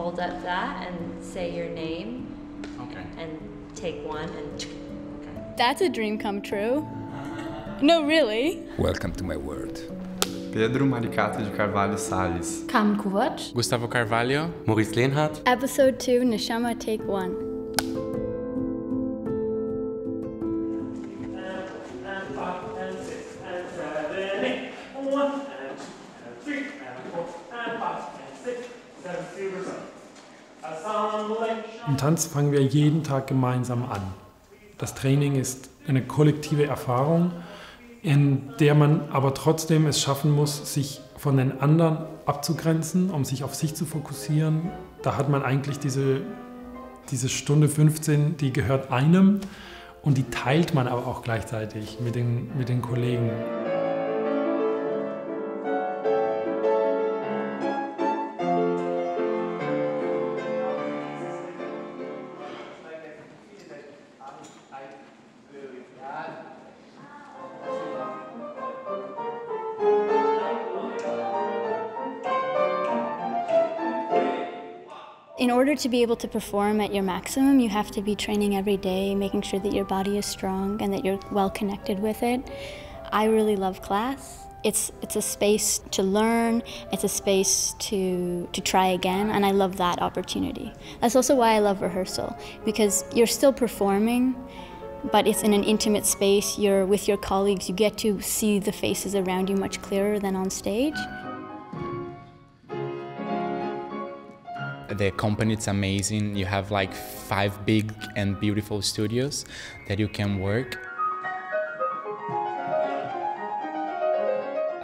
hold up that and say your name. Okay. And take one and... Okay. That's a dream come true. No, really. Welcome to my world. Pedro Maricato de Carvalho Salles. Carmen Kovac. Gustavo Carvalho. Maurice Lehnhardt. Episode 2, Neshama, take 1. Im Tanz fangen wir jeden Tag gemeinsam an. Das Training ist eine kollektive Erfahrung, in der man aber trotzdem es schaffen muss, sich von den anderen abzugrenzen, um sich auf sich zu fokussieren. Da hat man eigentlich diese Stunde 15, die gehört einem und die teilt man aber auch gleichzeitig mit den Kollegen. In order to be able to perform at your maximum, you have to be training every day, making sure that your body is strong and that you're well connected with it. I really love class. It's a space to learn, it's a space to try again, and I love that opportunity. That's also why I love rehearsal, because you're still performing, but it's in an intimate space, you're with your colleagues, you get to see the faces around you much clearer than on stage. The company is amazing. You have like 5 big and beautiful studios that you can work.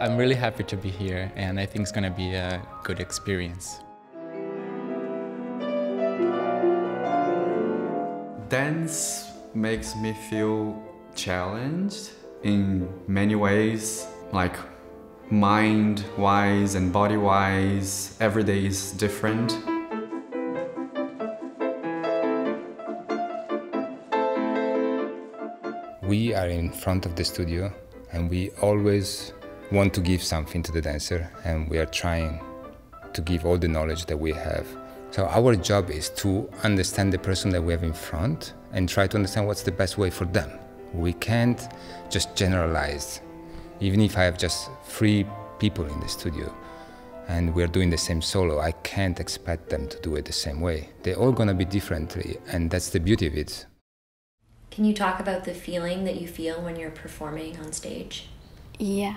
I'm really happy to be here, and I think it's going to be a good experience. Dance makes me feel challenged in many ways, like mind-wise and body-wise. Every day is different. We are in front of the studio and we always want to give something to the dancer, and we are trying to give all the knowledge that we have. So our job is to understand the person that we have in front and try to understand what's the best way for them. We can't just generalize. Even if I have just 3 people in the studio and we're doing the same solo, I can't expect them to do it the same way. They're all gonna be differently, and that's the beauty of it. Can you talk about the feeling that you feel when you're performing on stage? Yeah.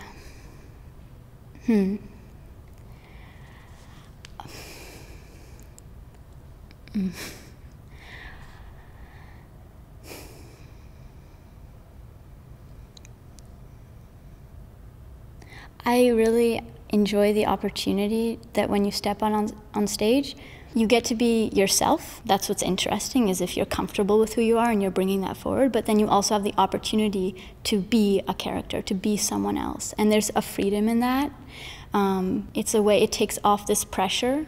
I really enjoy the opportunity that when you step on stage, you get to be yourself. That's what's interesting, is if you're comfortable with who you are and you're bringing that forward, but then you also have the opportunity to be a character, to be someone else. And there's a freedom in that. It's a way, it takes off this pressure,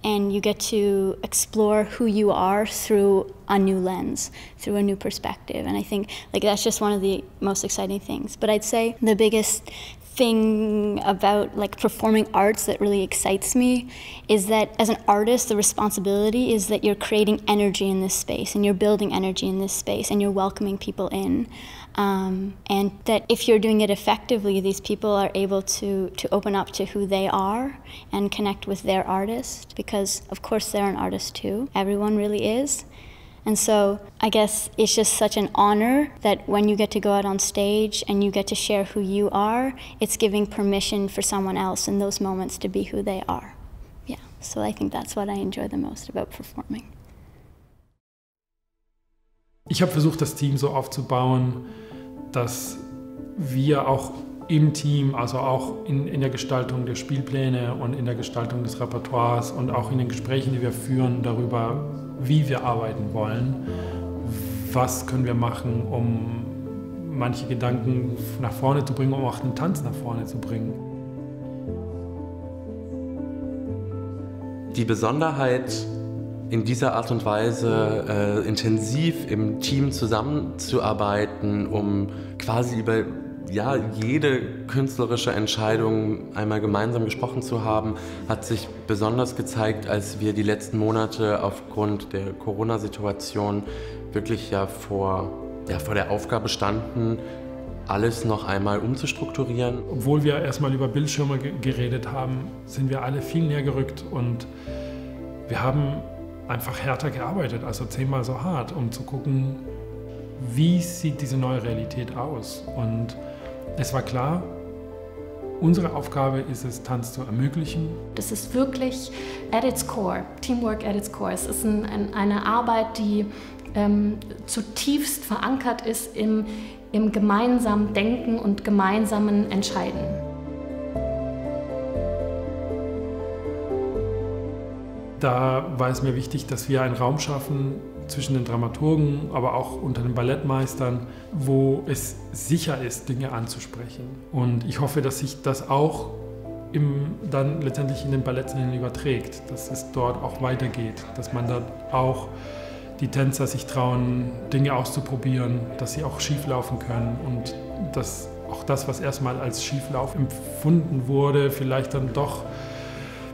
and you get to explore who you are through a new lens, through a new perspective. And I think that's just one of the most exciting things. But I'd say the biggest thing about performing arts that really excites me is that as an artist, the responsibility is that you're creating energy in this space, and you're building energy in this space, and you're welcoming people in. And that if you're doing it effectively, these people are able to open up to who they are and connect with their artist, because of course they're an artist too. Everyone really is. And so I guess it's just such an honor that when you get to go out on stage and you get to share who you are, it's giving permission for someone else in those moments to be who they are. Yeah, so I think that's what I enjoy the most about performing. Ich habe versucht, das Team so aufzubauen, dass wir auch im Team, also auch in der Gestaltung der Spielpläne und in der Gestaltung des Repertoires und auch in den Gesprächen, die wir führen darüber, wie wir arbeiten wollen, was können wir machen, um manche Gedanken nach vorne zu bringen, um auch den Tanz nach vorne zu bringen. Die Besonderheit, in dieser Art und Weise intensiv im Team zusammenzuarbeiten, um quasi über ja, jede künstlerische Entscheidung einmal gemeinsam gesprochen zu haben, hat sich besonders gezeigt, als wir die letzten Monate aufgrund der Corona-Situation wirklich vor der Aufgabe standen, alles noch einmal umzustrukturieren. Obwohl wir erstmal über Bildschirme geredet haben, sind wir alle viel näher gerückt und wir haben einfach härter gearbeitet, also 10-mal so hart, um zu gucken, wie sieht diese neue Realität aus. Und es war klar, unsere Aufgabe ist es, Tanz zu ermöglichen. Das ist wirklich at its core, Teamwork at its core. Es ist eine Arbeit, die zutiefst verankert ist im gemeinsamen Denken und gemeinsamen Entscheiden. Da war es mir wichtig, dass wir einen Raum schaffen zwischen den Dramaturgen, aber auch unter den Ballettmeistern, wo es sicher ist, Dinge anzusprechen. Und ich hoffe, dass sich das auch dann letztendlich in den Ballettszenen überträgt, dass es dort auch weitergeht, dass man da auch die Tänzer sich trauen, Dinge auszuprobieren, dass sie auch schief laufen können und dass auch das, was erstmal als Schieflauf empfunden wurde, vielleicht dann doch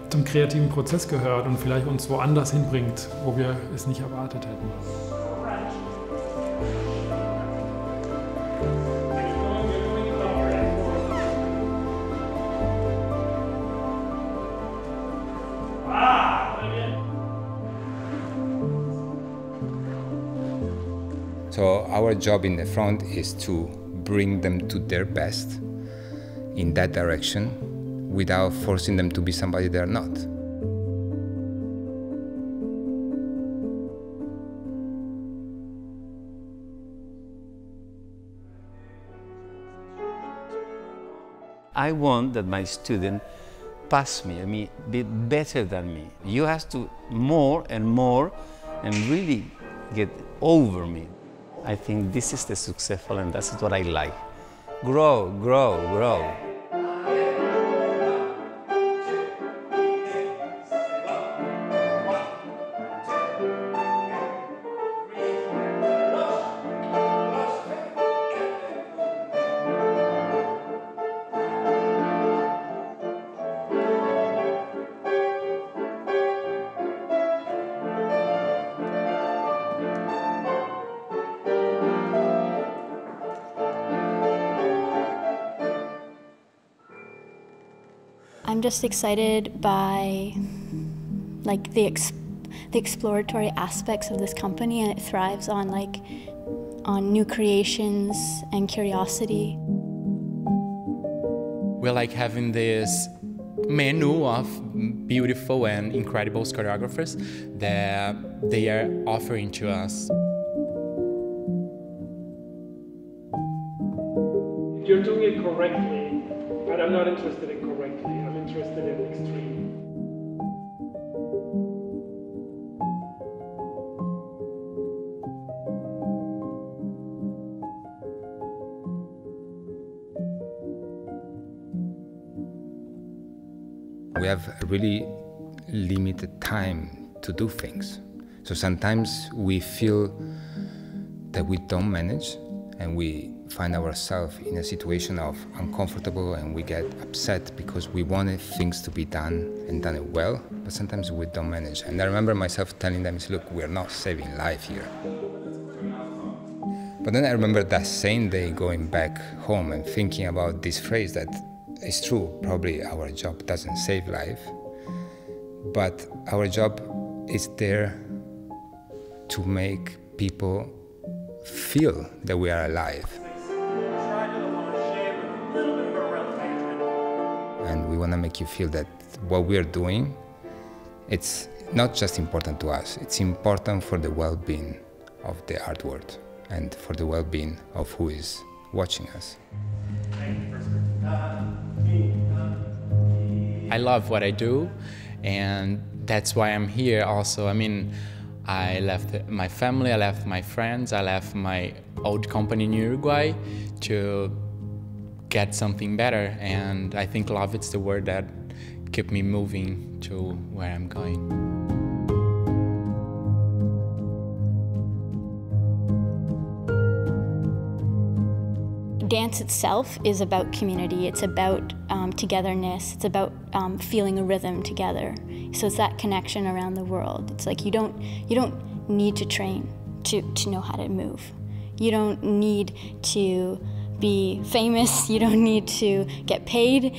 zum kreativen Prozess gehört und vielleicht uns woanders hinbringt, wo wir es nicht erwartet hätten. So our job in the front is to bring them to their best in that direction without forcing them to be somebody they're not. I want that my student pass me, be better than me. You have to more and really get over me. I think this is the successful and that's what I like. Grow, grow, grow. I'm just excited by the exploratory aspects of this company, and it thrives on new creations and curiosity. We're having this menu of beautiful and incredible choreographers that they are offering to us. You're doing it correctly, but I'm not interested in correctly. I'm interested in extreme. We have a really limited time to do things. So sometimes we feel that we don't manage and we find ourselves in a situation of uncomfortable and we get upset because we wanted things to be done and done it well, but sometimes we don't manage. And I remember myself telling them, look, we're not saving life here. But then I remember that same day going back home and thinking about this phrase that is true, probably our job doesn't save life, but our job is there to make people feel that we are alive. And we want to make you feel that what we're doing, it's not just important to us, it's important for the well-being of the art world and for the well-being of who is watching us. I love what I do, and that's why I'm here also. I left my family, I left my friends, I left my old company in Uruguay to get something better, and I think love is the word that kept me moving to where I'm going. dance itself is about community. It's about togetherness. It's about feeling a rhythm together. So it's that connection around the world. It's like you don't need to train to know how to move. You don't need to be famous. You don't need to get paid.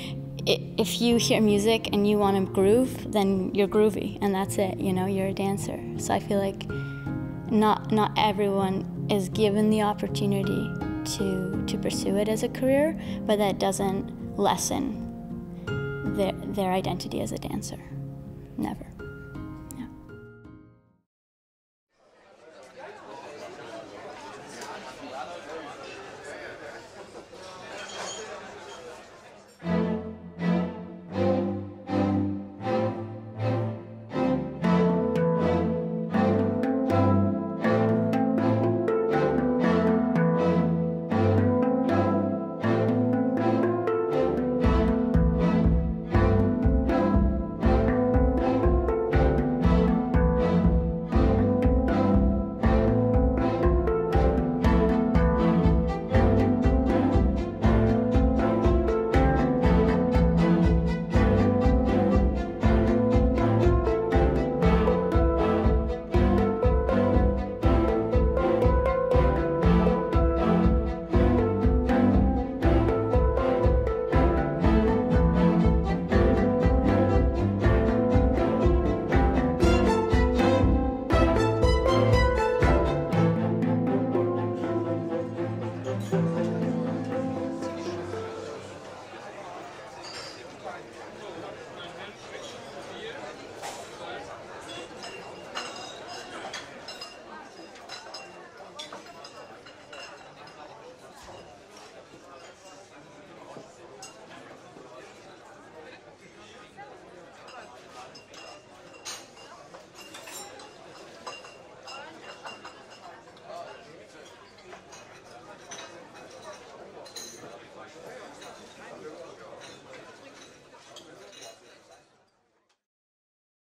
If you hear music and you want to groove, then you're groovy, and that's it. You know, you're a dancer. So I feel like not everyone is given the opportunity to pursue it as a career, but that doesn't lessen their identity as a dancer. Never. Yeah.